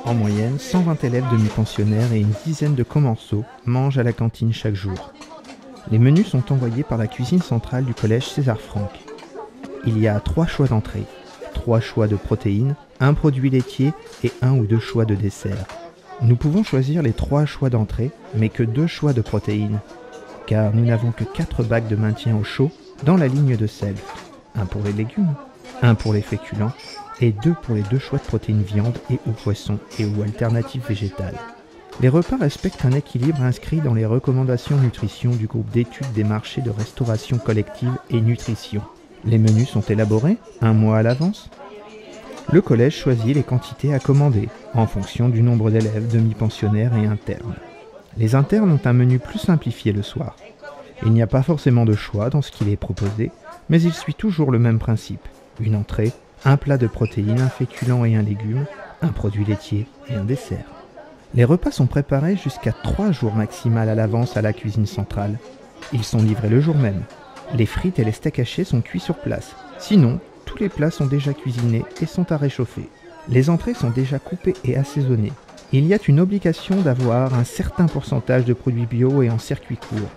En moyenne, 120 élèves demi-pensionnaires et une dizaine de commensaux mangent à la cantine chaque jour. Les menus sont envoyés par la cuisine centrale du collège César Franck. Il y a 3 choix d'entrée, 3 choix de protéines, un produit laitier et 1 ou 2 choix de dessert. Nous pouvons choisir les 3 choix d'entrée, mais que 2 choix de protéines, car nous n'avons que 4 bacs de maintien au chaud dans la ligne de self. 1 pour les légumes, 1 pour les féculents et 2 pour les 2 choix de protéines viande et ou poisson et ou alternatives végétales. Les repas respectent un équilibre inscrit dans les recommandations nutrition du groupe d'études des marchés de restauration collective et nutrition. Les menus sont élaborés 1 mois à l'avance. Le collège choisit les quantités à commander en fonction du nombre d'élèves demi-pensionnaires et internes. Les internes ont un menu plus simplifié le soir. Il n'y a pas forcément de choix dans ce qu'il est proposé, mais il suit toujours le même principe. Une entrée, un plat de protéines, un féculent et un légume, un produit laitier et un dessert. Les repas sont préparés jusqu'à 3 jours maximal à l'avance à la cuisine centrale. Ils sont livrés le jour même. Les frites et les steaks hachés sont cuits sur place. Sinon, tous les plats sont déjà cuisinés et sont à réchauffer. Les entrées sont déjà coupées et assaisonnées. Il y a une obligation d'avoir un certain pourcentage de produits bio et en circuit court.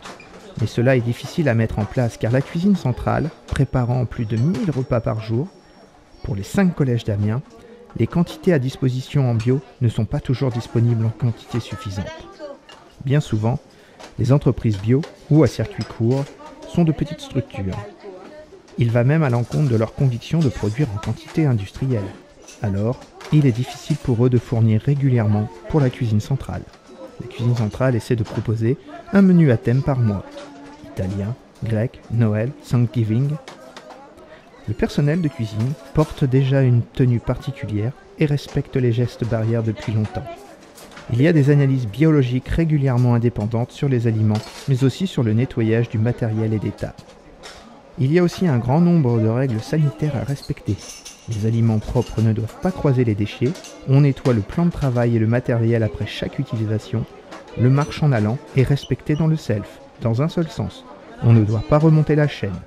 Mais cela est difficile à mettre en place car la cuisine centrale, préparant plus de 1000 repas par jour, pour les 5 collèges d'Amiens, les quantités à disposition en bio ne sont pas toujours disponibles en quantité suffisante. Bien souvent, les entreprises bio ou à circuit court sont de petites structures. Il va même à l'encontre de leur conviction de produire en quantité industrielle. Alors, il est difficile pour eux de fournir régulièrement pour la cuisine centrale. La cuisine centrale essaie de proposer un menu à thème par mois. Italien, grec, Noël, Thanksgiving. Le personnel de cuisine porte déjà une tenue particulière et respecte les gestes barrières depuis longtemps. Il y a des analyses biologiques régulièrement indépendantes sur les aliments, mais aussi sur le nettoyage du matériel et des tables. Il y a aussi un grand nombre de règles sanitaires à respecter. Les aliments propres ne doivent pas croiser les déchets, on nettoie le plan de travail et le matériel après chaque utilisation, le marche en allant est respecté dans le self, dans un seul sens. On ne doit pas remonter la chaîne.